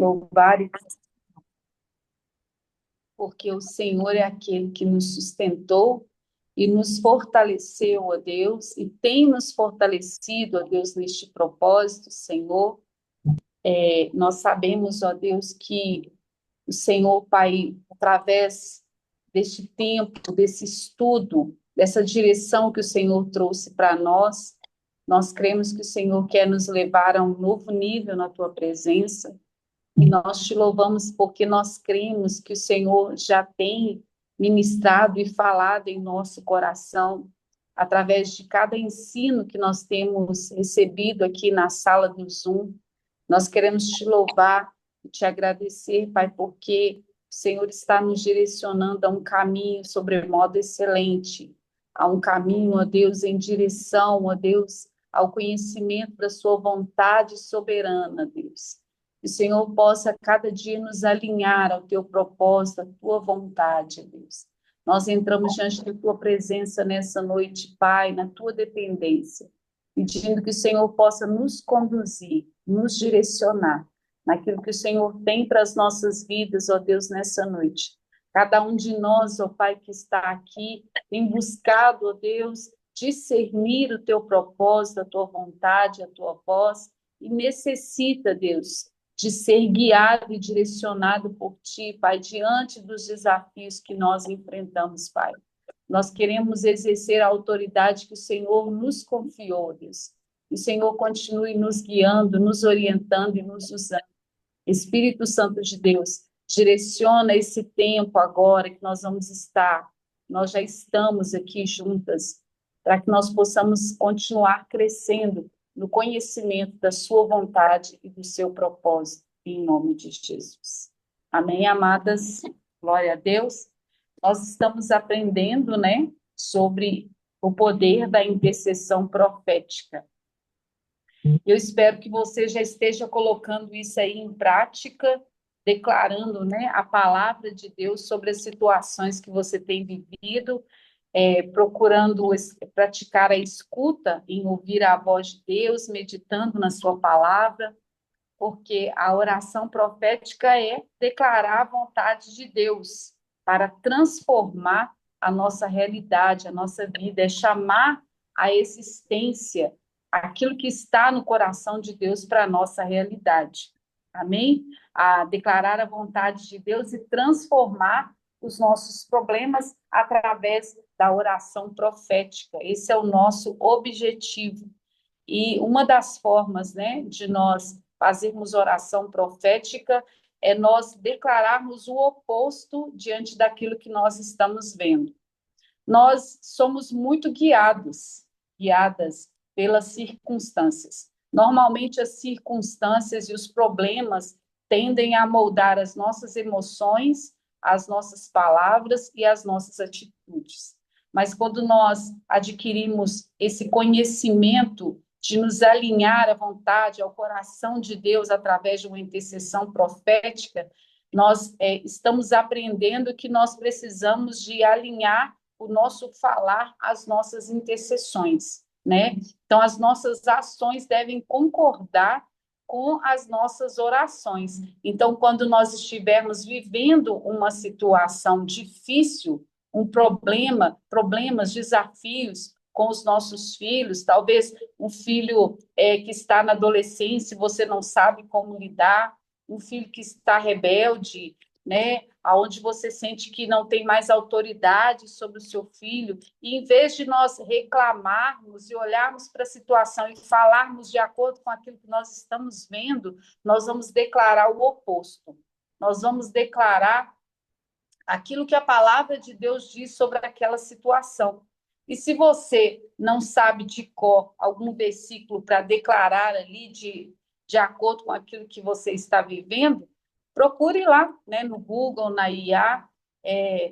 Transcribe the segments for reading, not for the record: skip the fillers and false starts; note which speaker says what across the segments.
Speaker 1: louvar, porque o Senhor é aquele que nos sustentou e nos fortaleceu, ó Deus, e tem nos fortalecido, ó Deus, neste propósito, Senhor. Nós sabemos, ó Deus, que o Senhor, Pai, através deste tempo, desse estudo, dessa direção que o Senhor trouxe para nós, nós cremos que o Senhor quer nos levar a um novo nível na tua presença, e nós te louvamos porque nós cremos que o Senhor já tem ministrado e falado em nosso coração, através de cada ensino que nós temos recebido aqui na sala do Zoom. Nós queremos te louvar e te agradecer, Pai, porque o Senhor está nos direcionando a um caminho sobremodo excelente, a um caminho, ó Deus, em direção, ó Deus, ao conhecimento da sua vontade soberana, Deus. Que o Senhor possa cada dia nos alinhar ao teu propósito, à tua vontade, Deus. Nós entramos diante da tua presença nessa noite, Pai, na tua dependência, pedindo que o Senhor possa nos conduzir, nos direcionar naquilo que o Senhor tem para as nossas vidas, ó Deus, nessa noite. Cada um de nós, ó Pai, que está aqui, tem buscado, ó Deus, discernir o teu propósito, a tua vontade, a tua voz, e necessita, Deus, de ser guiado e direcionado por ti, Pai, diante dos desafios que nós enfrentamos, Pai. Nós queremos exercer a autoridade que o Senhor nos confiou, Deus. Que o Senhor continue nos guiando, nos orientando e nos usando. Espírito Santo de Deus, direciona esse tempo agora que nós vamos estar, nós já estamos aqui juntas, para que nós possamos continuar crescendo no conhecimento da sua vontade e do seu propósito, em nome de Jesus. Amém, amadas? Glória a Deus. Nós estamos aprendendo, né, sobre o poder da intercessão profética. Eu espero que você já esteja colocando isso aí em prática, declarando, né, a palavra de Deus sobre as situações que você tem vivido, procurando praticar a escuta, em ouvir a voz de Deus, meditando na sua palavra, porque a oração profética é declarar a vontade de Deus para transformar a nossa realidade, a nossa vida, é chamar a existência aquilo que está no coração de Deus para a nossa realidade. Amém? A declarar a vontade de Deus e transformar os nossos problemas através da oração profética. Esse é o nosso objetivo. E uma das formas, né, de nós fazermos oração profética é nós declararmos o oposto diante daquilo que nós estamos vendo. Nós somos muito guiadas pelas circunstâncias. Normalmente as circunstâncias e os problemas tendem a moldar as nossas emoções, as nossas palavras e as nossas atitudes. Mas quando nós adquirimos esse conhecimento de nos alinhar à vontade, ao coração de Deus através de uma intercessão profética, nós estamos aprendendo que nós precisamos de alinhar o nosso falar às nossas intercessões, né? Então, as nossas ações devem concordar com as nossas orações. Então, quando nós estivermos vivendo uma situação difícil, um problema, problemas, desafios com os nossos filhos, talvez um filho que está na adolescência, você não sabe como lidar, um filho que está rebelde, né, aonde você sente que não tem mais autoridade sobre o seu filho, e em vez de nós reclamarmos e olharmos para a situação e falarmos de acordo com aquilo que nós estamos vendo, nós vamos declarar o oposto. Nós vamos declarar aquilo que a palavra de Deus diz sobre aquela situação. E se você não sabe de cor algum versículo para declarar ali de acordo com aquilo que você está vivendo, procure lá, né, no Google, na IA,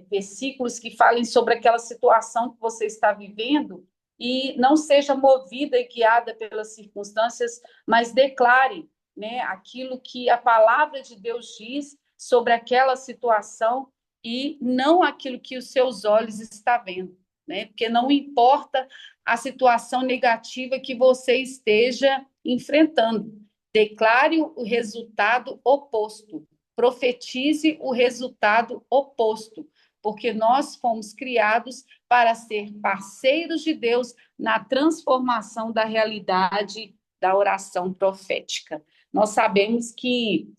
Speaker 1: versículos que falem sobre aquela situação que você está vivendo e não seja movida e guiada pelas circunstâncias, mas declare, né, aquilo que a palavra de Deus diz sobre aquela situação e não aquilo que os seus olhos estão vendo, né? Porque não importa a situação negativa que você esteja enfrentando. Declare o resultado oposto. Profetize o resultado oposto, porque nós fomos criados para ser parceiros de Deus na transformação da realidade da oração profética. Nós sabemos que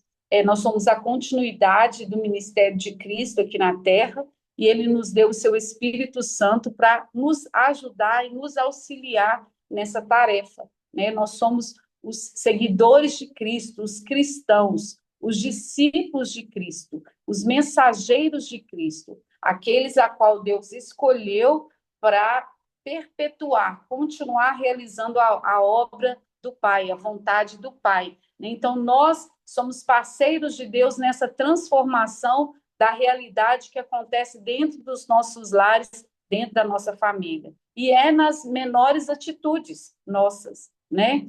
Speaker 1: nós somos a continuidade do ministério de Cristo aqui na Terra, e ele nos deu o seu Espírito Santo para nos ajudar e nos auxiliar nessa tarefa. Né? Nós somos os seguidores de Cristo, os cristãos, os discípulos de Cristo, os mensageiros de Cristo, aqueles a qual Deus escolheu para perpetuar, continuar realizando a obra do Pai, a vontade do Pai. Então, nós somos parceiros de Deus nessa transformação da realidade que acontece dentro dos nossos lares, dentro da nossa família. E é nas menores atitudes nossas, né?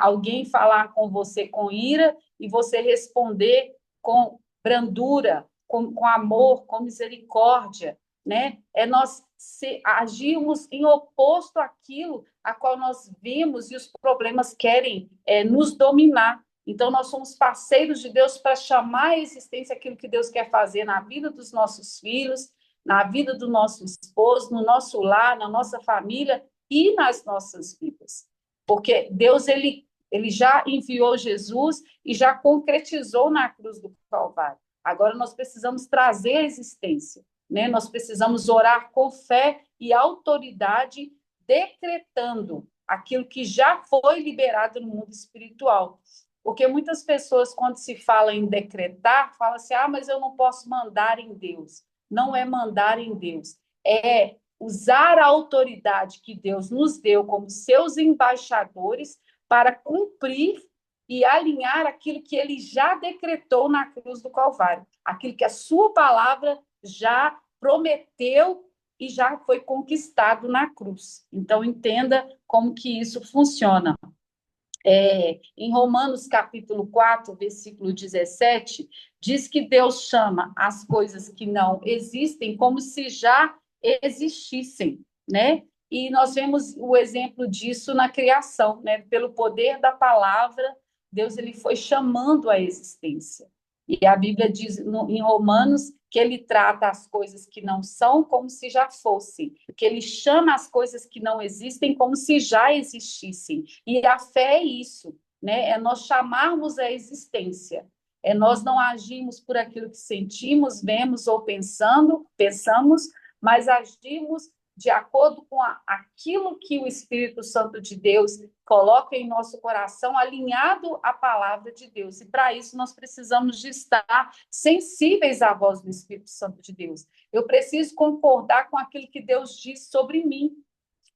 Speaker 1: Alguém falar com você com ira e você responder com brandura, com amor, com misericórdia, né? Nós agirmos em oposto àquilo a qual nós vimos e os problemas querem nos dominar. Então, nós somos parceiros de Deus para chamar à existência aquilo que Deus quer fazer na vida dos nossos filhos, na vida do nosso esposo, no nosso lar, na nossa família e nas nossas vidas. Porque Deus, ele já enviou Jesus e já concretizou na cruz do Calvário. Agora nós precisamos trazer a existência, né? Nós precisamos orar com fé e autoridade, decretando aquilo que já foi liberado no mundo espiritual. Porque muitas pessoas, quando se fala em decretar, falam assim, mas eu não posso mandar em Deus. Não é mandar em Deus, é usar a autoridade que Deus nos deu como seus embaixadores para cumprir e alinhar aquilo que ele já decretou na cruz do Calvário, aquilo que a sua palavra já prometeu e já foi conquistado na cruz. Então, entenda como que isso funciona. Em Romanos capítulo 4, versículo 17, diz que Deus chama as coisas que não existem como se já existissem, né? E nós vemos o exemplo disso na criação, né? Pelo poder da palavra, Deus ele foi chamando a existência. E a Bíblia diz em Romanos que ele trata as coisas que não são como se já fossem, que ele chama as coisas que não existem como se já existissem. E a fé é isso, né? É nós chamarmos a existência. É nós não agirmos por aquilo que sentimos, vemos ou pensamos, mas agirmos de acordo com aquilo que o Espírito Santo de Deus coloca em nosso coração, alinhado à palavra de Deus. E para isso nós precisamos de estar sensíveis à voz do Espírito Santo de Deus. Eu preciso concordar com aquilo que Deus diz sobre mim.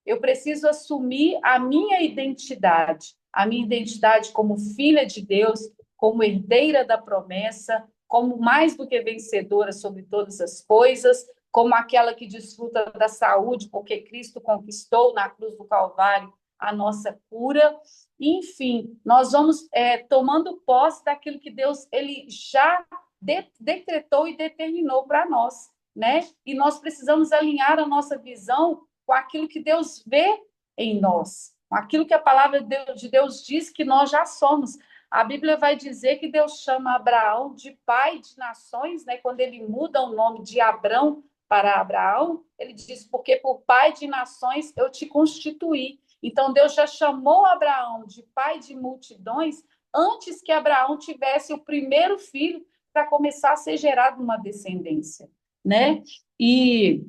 Speaker 1: Eu preciso assumir a minha identidade como filha de Deus, como herdeira da promessa, como mais do que vencedora sobre todas as coisas, como aquela que desfruta da saúde, porque Cristo conquistou na cruz do Calvário a nossa cura. Enfim, nós vamos tomando posse daquilo que Deus ele já decretou e determinou para nós, né? E nós precisamos alinhar a nossa visão com aquilo que Deus vê em nós, com aquilo que a palavra de Deus diz que nós já somos. A Bíblia vai dizer que Deus chama Abraão de pai de nações, né? Quando ele muda o nome de Abrão para Abraão, ele diz, porque por pai de nações eu te constituí. Então, Deus já chamou Abraão de pai de multidões antes que Abraão tivesse o primeiro filho para começar a ser gerado uma descendência, né? E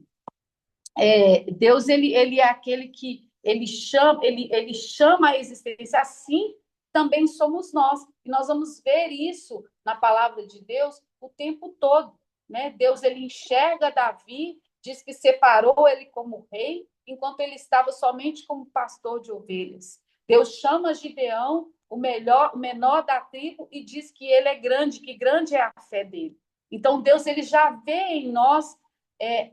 Speaker 1: Deus ele é aquele que ele chama a existência, assim também somos nós. E nós vamos ver isso na palavra de Deus o tempo todo, né? Deus ele enxerga Davi, diz que separou ele como rei, enquanto ele estava somente como pastor de ovelhas. Deus chama Gideão, o menor da tribo, e diz que ele é grande, que grande é a fé dele. Então Deus ele já vê em nós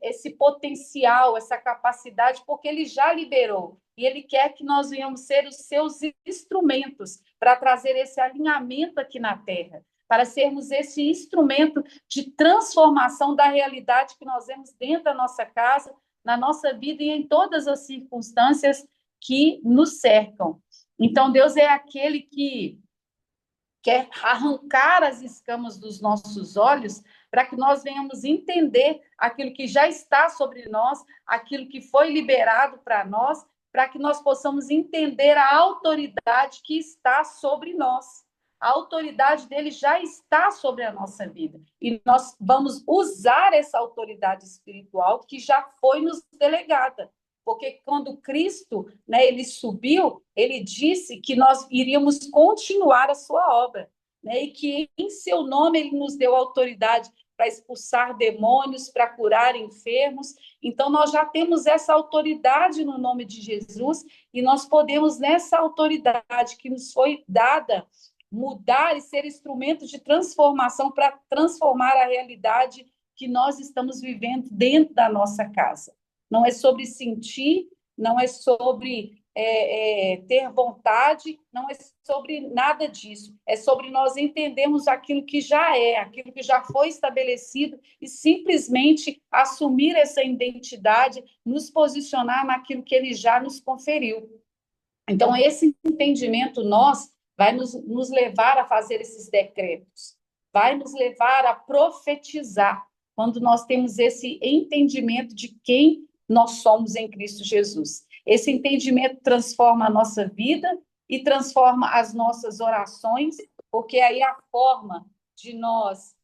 Speaker 1: esse potencial, essa capacidade, porque ele já liberou. E ele quer que nós venhamos ser os seus instrumentos para trazer esse alinhamento aqui na Terra, para sermos esse instrumento de transformação da realidade que nós vemos dentro da nossa casa, na nossa vida e em todas as circunstâncias que nos cercam. Então, Deus é aquele que quer arrancar as escamas dos nossos olhos para que nós venhamos entender aquilo que já está sobre nós, aquilo que foi liberado para nós, para que nós possamos entender a autoridade que está sobre nós. A autoridade dele já está sobre a nossa vida. E nós vamos usar essa autoridade espiritual que já foi nos delegada. Porque quando Cristo, né, ele subiu, ele disse que nós iríamos continuar a sua obra, né, e que em seu nome ele nos deu autoridade para expulsar demônios, para curar enfermos. Então, nós já temos essa autoridade no nome de Jesus e nós podemos, nessa autoridade que nos foi dada, mudar e ser instrumento de transformação para transformar a realidade que nós estamos vivendo dentro da nossa casa. Não é sobre sentir, não é sobre ter vontade, não é sobre nada disso. É sobre nós entendermos aquilo que já é, aquilo que já foi estabelecido e simplesmente assumir essa identidade, nos posicionar naquilo que ele já nos conferiu. Então, esse entendimento vai nos levar a fazer esses decretos, vai nos levar a profetizar, quando nós temos esse entendimento de quem nós somos em Cristo Jesus. Esse entendimento transforma a nossa vida e transforma as nossas orações, porque aí a forma de nós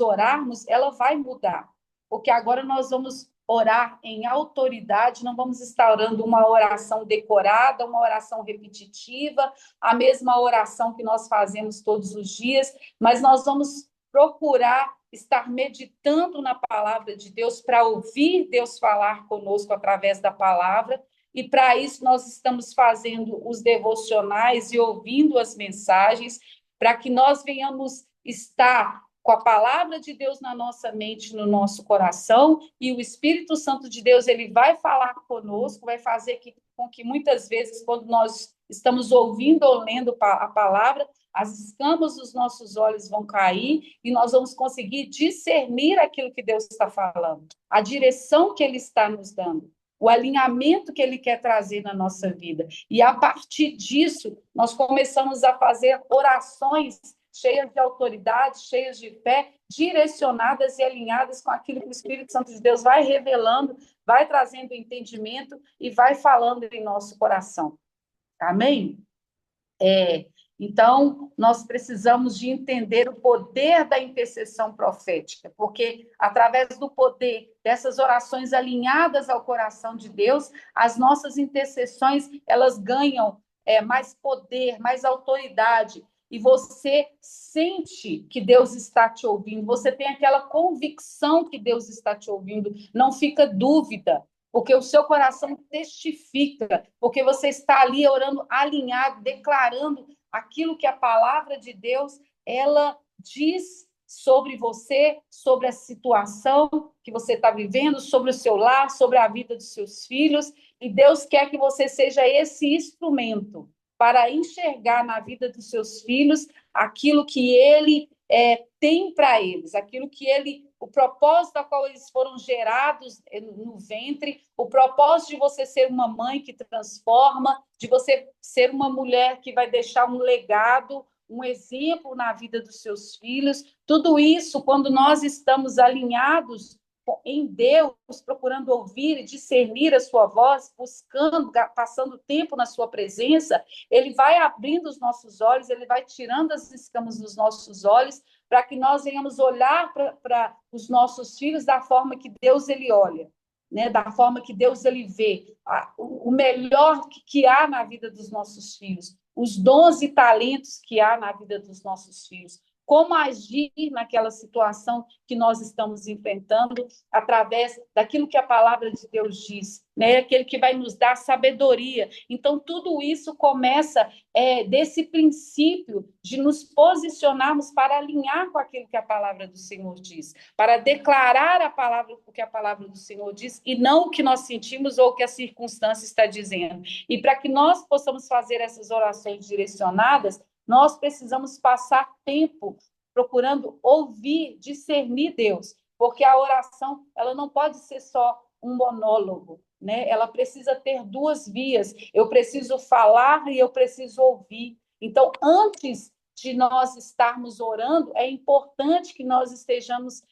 Speaker 1: orarmos, ela vai mudar, porque agora nós vamos orar em autoridade, não vamos estar orando uma oração decorada, uma oração repetitiva, a mesma oração que nós fazemos todos os dias, mas nós vamos procurar estar meditando na palavra de Deus para ouvir Deus falar conosco através da palavra, e para isso nós estamos fazendo os devocionais e ouvindo as mensagens, para que nós venhamos estar com a palavra de Deus na nossa mente, no nosso coração, e o Espírito Santo de Deus, ele vai falar conosco, vai fazer com que muitas vezes, quando nós estamos ouvindo ou lendo a palavra, as escamas dos nossos olhos vão cair e nós vamos conseguir discernir aquilo que Deus está falando, a direção que ele está nos dando, o alinhamento que ele quer trazer na nossa vida. E a partir disso, nós começamos a fazer orações cheias de autoridade, cheias de fé, direcionadas e alinhadas com aquilo que o Espírito Santo de Deus vai revelando, vai trazendo entendimento e vai falando em nosso coração. Amém? Então, nós precisamos de entender o poder da intercessão profética, porque através do poder dessas orações alinhadas ao coração de Deus, as nossas intercessões, elas ganham mais poder, mais autoridade, e você sente que Deus está te ouvindo, você tem aquela convicção que Deus está te ouvindo, não fica dúvida, porque o seu coração testifica, porque você está ali orando alinhado, declarando aquilo que a palavra de Deus, ela diz sobre você, sobre a situação que você está vivendo, sobre o seu lar, sobre a vida dos seus filhos, e Deus quer que você seja esse instrumento para enxergar na vida dos seus filhos aquilo que ele tem para eles, aquilo que o propósito a qual eles foram gerados no ventre, o propósito de você ser uma mãe que transforma, de você ser uma mulher que vai deixar um legado, um exemplo na vida dos seus filhos. Tudo isso, quando nós estamos alinhados em Deus, procurando ouvir e discernir a sua voz, buscando, passando tempo na sua presença, ele vai abrindo os nossos olhos, ele vai tirando as escamas dos nossos olhos, para que nós venhamos olhar para os nossos filhos da forma que Deus ele olha, né? Da forma que Deus ele vê, o melhor que há na vida dos nossos filhos, os dons e talentos que há na vida dos nossos filhos. Como agir naquela situação que nós estamos enfrentando através daquilo que a palavra de Deus diz, né? Aquele que vai nos dar sabedoria. Então, tudo isso começa desse princípio de nos posicionarmos para alinhar com aquilo que a palavra do Senhor diz, para declarar o que a palavra do Senhor diz e não o que nós sentimos ou o que a circunstância está dizendo. E para que nós possamos fazer essas orações direcionadas, nós precisamos passar tempo procurando ouvir, discernir Deus, porque a oração ela não pode ser só um monólogo, né? Ela precisa ter duas vias. Eu preciso falar e eu preciso ouvir. Então, antes de nós estarmos orando, é importante que nós estejamos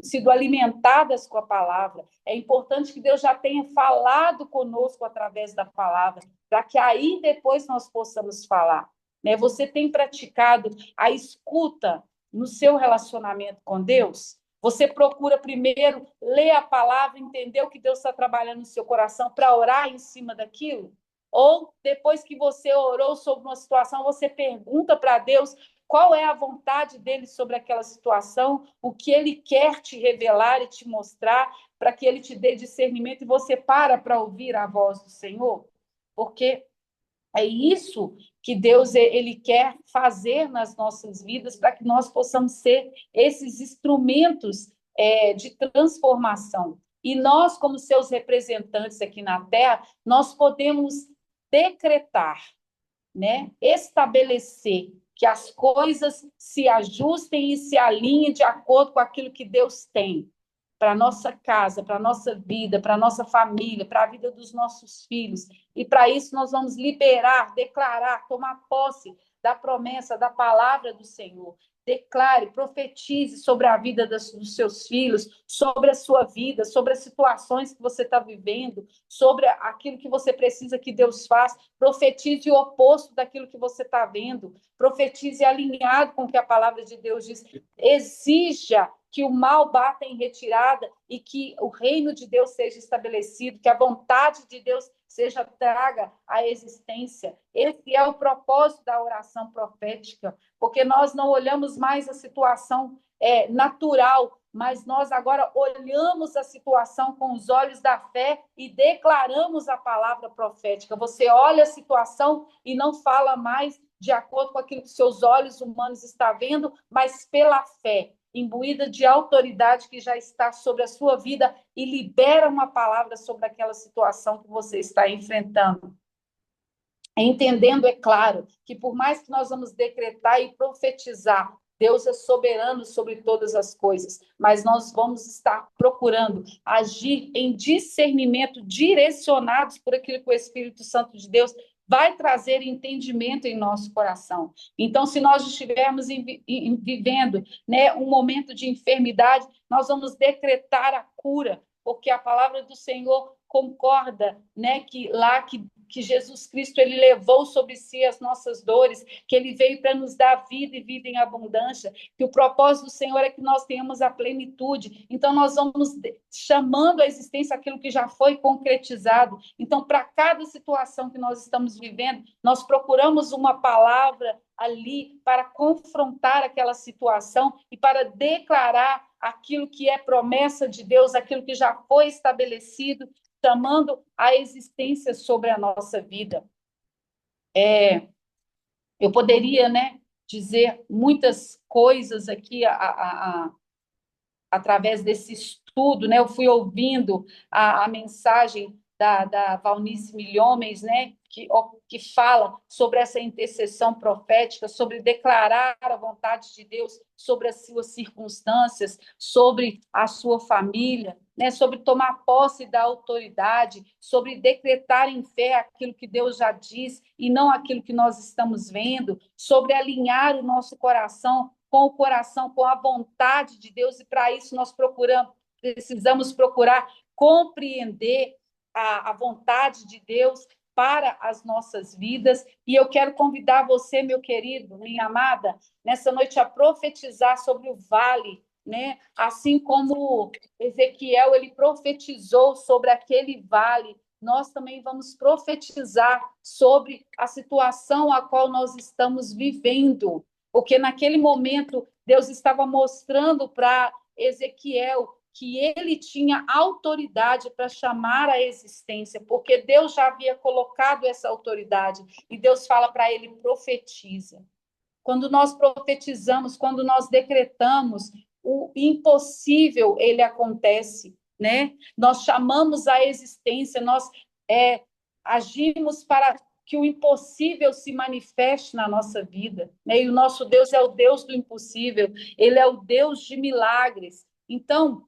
Speaker 1: sido alimentadas com a palavra. É importante que Deus já tenha falado conosco através da palavra, para que aí depois nós possamos falar. Né? Você tem praticado a escuta no seu relacionamento com Deus? Você procura primeiro ler a palavra, entender o que Deus está trabalhando no seu coração para orar em cima daquilo? Ou depois que você orou sobre uma situação, você pergunta para Deus qual é a vontade dele sobre aquela situação, o que ele quer te revelar e te mostrar, para que ele te dê discernimento e você para ouvir a voz do Senhor? Porque é isso que Deus ele quer fazer nas nossas vidas para que nós possamos ser esses instrumentos de transformação. E nós, como seus representantes aqui na Terra, nós podemos decretar, né? Estabelecer que as coisas se ajustem e se alinhem de acordo com aquilo que Deus tem para a nossa casa, para a nossa vida, para a nossa família, para a vida dos nossos filhos. E para isso nós vamos liberar, declarar, tomar posse da promessa, da palavra do Senhor. Declare, profetize sobre a vida dos seus filhos, sobre a sua vida, sobre as situações que você está vivendo, sobre aquilo que você precisa que Deus faça. Profetize o oposto daquilo que você está vendo. Profetize alinhado com o que a palavra de Deus diz. Exija que o mal bata em retirada e que o reino de Deus seja estabelecido, que a vontade de Deus seja traga à existência. Esse é o propósito da oração profética, porque nós não olhamos mais a situação natural, mas nós agora olhamos a situação com os olhos da fé e declaramos a palavra profética. Você olha a situação e não fala mais de acordo com aquilo que seus olhos humanos estão vendo, mas pela fé, imbuída de autoridade que já está sobre a sua vida e libera uma palavra sobre aquela situação que você está enfrentando. Entendendo, é claro, que por mais que nós vamos decretar e profetizar, Deus é soberano sobre todas as coisas, mas nós vamos estar procurando agir em discernimento, direcionados por aquilo que o Espírito Santo de Deus vai trazer entendimento em nosso coração. Então, se nós estivermos vivendo, né, um momento de enfermidade, nós vamos decretar a cura, porque a palavra do Senhor concorda, né, que Jesus Cristo ele levou sobre si as nossas dores, que ele veio para nos dar vida e vida em abundância, que o propósito do Senhor é que nós tenhamos a plenitude. Então, nós vamos chamando à existência aquilo que já foi concretizado. Então, para cada situação que nós estamos vivendo, nós procuramos uma palavra ali para confrontar aquela situação e para declarar aquilo que é promessa de Deus, aquilo que já foi estabelecido, chamando a existência sobre a nossa vida. Eu poderia, né, dizer muitas coisas aqui através desse estudo, né? Eu fui ouvindo a mensagem da Valnice Milhomens, né? Que fala sobre essa intercessão profética, sobre declarar a vontade de Deus sobre as suas circunstâncias, sobre a sua família, né? Sobre tomar posse da autoridade, sobre decretar em fé aquilo que Deus já diz e não aquilo que nós estamos vendo, sobre alinhar o nosso coração com o coração, com a vontade de Deus, e para isso nós precisamos procurar compreender a vontade de Deus para as nossas vidas. E eu quero convidar você, meu querido, minha amada, nessa noite a profetizar sobre o vale, né? Assim como Ezequiel ele profetizou sobre aquele vale, nós também vamos profetizar sobre a situação a qual nós estamos vivendo, porque naquele momento Deus estava mostrando para Ezequiel que ele tinha autoridade para chamar a existência, porque Deus já havia colocado essa autoridade, e Deus fala para ele: profetiza. Quando nós profetizamos, quando nós decretamos, o impossível ele acontece, né? Nós chamamos a existência, nós agimos para que o impossível se manifeste na nossa vida, né? E o nosso Deus é o Deus do impossível, ele é o Deus de milagres. Então,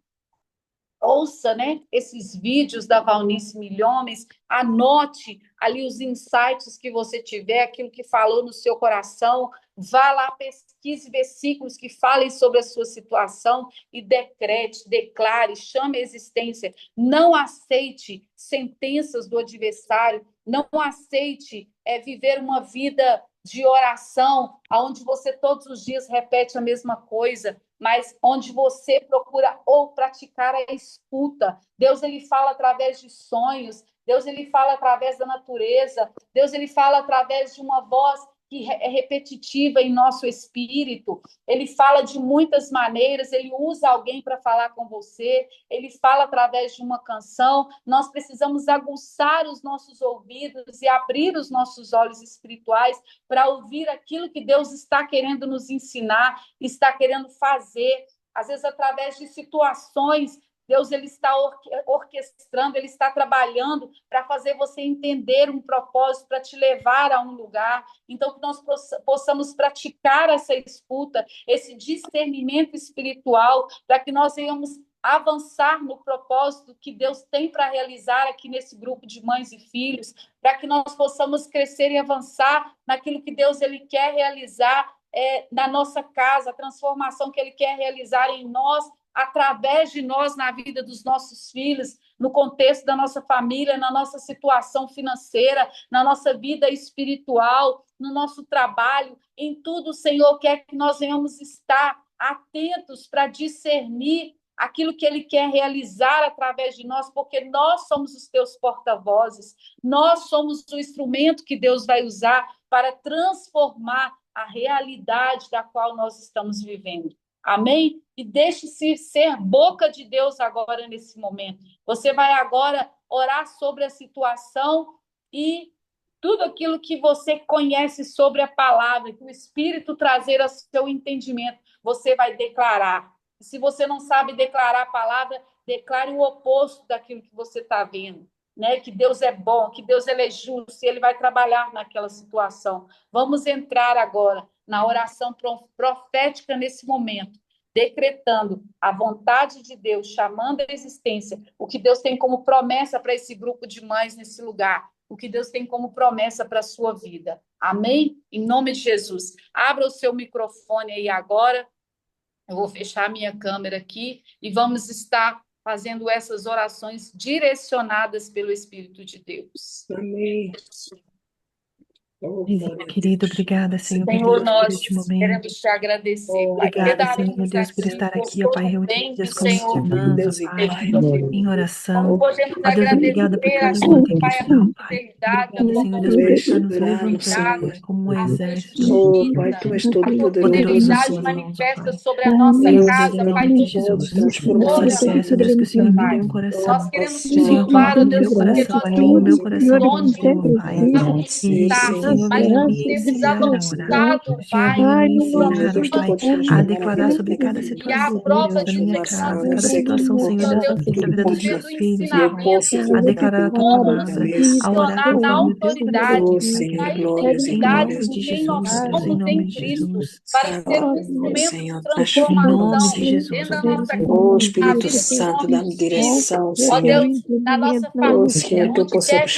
Speaker 1: ouça, né, esses vídeos da Valnice Milhomes, anote ali os insights que você tiver, aquilo que falou no seu coração, vá lá, pesquise versículos que falem sobre a sua situação e decrete, declare, chame a existência. Não aceite sentenças do adversário, não aceite viver uma vida de oração, onde você todos os dias repete a mesma coisa, mas onde você procura ou praticar a escuta. Deus, ele fala através de sonhos, Deus, ele fala através da natureza, Deus, ele fala através de uma voz que é repetitiva em nosso espírito, ele fala de muitas maneiras, ele usa alguém para falar com você, ele fala através de uma canção. Nós precisamos aguçar os nossos ouvidos e abrir os nossos olhos espirituais para ouvir aquilo que Deus está querendo nos ensinar, está querendo fazer, às vezes através de situações. Deus, ele está orquestrando, ele está trabalhando para fazer você entender um propósito, para te levar a um lugar. Então, que nós possamos praticar essa escuta, esse discernimento espiritual, para que nós venhamos avançar no propósito que Deus tem para realizar aqui nesse grupo de mães e filhos, para que nós possamos crescer e avançar naquilo que Deus ele quer realizar na nossa casa, a transformação que ele quer realizar em nós, através de nós, na vida dos nossos filhos, no contexto da nossa família, na nossa situação financeira, na nossa vida espiritual, no nosso trabalho, em tudo o Senhor quer que nós venhamos estar atentos para discernir aquilo que ele quer realizar através de nós, porque nós somos os teus porta-vozes, nós somos o instrumento que Deus vai usar para transformar a realidade da qual nós estamos vivendo. Amém? E deixe-se ser boca de Deus agora nesse momento. Você vai agora orar sobre a situação e tudo aquilo que você conhece sobre a palavra, que o Espírito trazer ao seu entendimento, você vai declarar. E se você não sabe declarar a palavra, declare o oposto daquilo que você está vendo. Né? Que Deus é bom, que Deus ele é justo, e ele vai trabalhar naquela situação. Vamos entrar agora na oração profética nesse momento, decretando a vontade de Deus, chamando a existência, o que Deus tem como promessa para esse grupo de mães nesse lugar, o que Deus tem como promessa para a sua vida. Amém? Em nome de Jesus. Abra o seu microfone aí agora. Eu vou fechar a minha câmera aqui e vamos estar fazendo essas orações direcionadas pelo Espírito de Deus.
Speaker 2: Amém.
Speaker 3: Querido, obrigada, Senhor,
Speaker 1: Senhor, nós
Speaker 3: por este momento.
Speaker 1: queremos te agradecer, Pai.
Speaker 3: Obrigada, Senhor Deus, por estar aqui, ó Pai, reunidos como irmãs, ó Pai, em oração.
Speaker 1: Podemos
Speaker 3: Ó Deus, obrigada por cada uma que aqui está, ó Pai. Obrigada, Senhor Deus, por estar nos levantando como um exército.
Speaker 2: Oh, Pai, Tu és todo poderoso, Senhor.
Speaker 1: Manifesta sobre a nossa casa, Pai,
Speaker 3: de Jesus. Eu te peço, Deus, que o Senhor me dê um coração.
Speaker 1: Nós queremos te
Speaker 3: O Senhor
Speaker 1: louvar,
Speaker 3: coloca
Speaker 1: ó
Speaker 3: no meu
Speaker 1: Deus, porque
Speaker 3: coração,
Speaker 1: nós
Speaker 3: Pai, o meu coração
Speaker 1: onde
Speaker 3: contigo, ó Pai. E Senhor,
Speaker 1: mas
Speaker 3: venha
Speaker 1: nós
Speaker 3: me
Speaker 1: temos
Speaker 3: ensinar a orar.
Speaker 1: avançado,
Speaker 3: O Senhor
Speaker 1: Pai,
Speaker 3: venha me ensinar,
Speaker 2: Deus,
Speaker 3: ó
Speaker 2: Tu
Speaker 3: Pai,
Speaker 2: podes fazer
Speaker 3: a
Speaker 2: uma
Speaker 3: declarar sobre
Speaker 2: maravilha
Speaker 3: cada
Speaker 2: na vida
Speaker 1: e a
Speaker 3: situação,
Speaker 1: prova
Speaker 3: Deus, da
Speaker 1: de
Speaker 3: minha
Speaker 1: que nós
Speaker 3: casa,
Speaker 2: eu
Speaker 3: cada
Speaker 2: sei que
Speaker 3: situação,
Speaker 2: Tu
Speaker 3: Senhor
Speaker 2: podes
Speaker 3: Deus,
Speaker 2: dar
Speaker 3: aqui da
Speaker 2: tudo
Speaker 3: vida dos
Speaker 2: contigo.
Speaker 3: meus filhos,
Speaker 2: E eu
Speaker 3: ó Pai.
Speaker 2: posso
Speaker 3: A declarar a tua palavra, a orar conforme o teu
Speaker 1: autoridade,
Speaker 2: Oh,
Speaker 3: conhecimento,
Speaker 2: Senhor,
Speaker 1: na
Speaker 2: glórias e
Speaker 3: em
Speaker 1: identidade
Speaker 3: nome
Speaker 2: glórias.
Speaker 3: de
Speaker 1: de quem
Speaker 3: Jesus,
Speaker 1: nós
Speaker 3: Deus, em
Speaker 1: somos
Speaker 3: nome
Speaker 1: em
Speaker 3: de
Speaker 1: Cristo,
Speaker 3: Jesus.
Speaker 1: para ser um
Speaker 2: Oh,
Speaker 1: instrumento de
Speaker 2: Senhor,
Speaker 3: Em nome
Speaker 1: transformação
Speaker 3: de Jesus,
Speaker 1: dentro
Speaker 3: ó
Speaker 1: da
Speaker 3: Pai.
Speaker 1: nossa
Speaker 2: Oh,
Speaker 1: casa, na
Speaker 2: Espírito
Speaker 1: vida dos
Speaker 2: Santo,
Speaker 1: nossos
Speaker 2: dá-me
Speaker 1: filhos,
Speaker 2: direção,
Speaker 1: ó
Speaker 2: Senhor.
Speaker 1: Deus, na nossa
Speaker 2: Oh,
Speaker 1: família,
Speaker 2: Senhor, que eu
Speaker 1: onde
Speaker 2: possa
Speaker 1: quer que
Speaker 2: buscar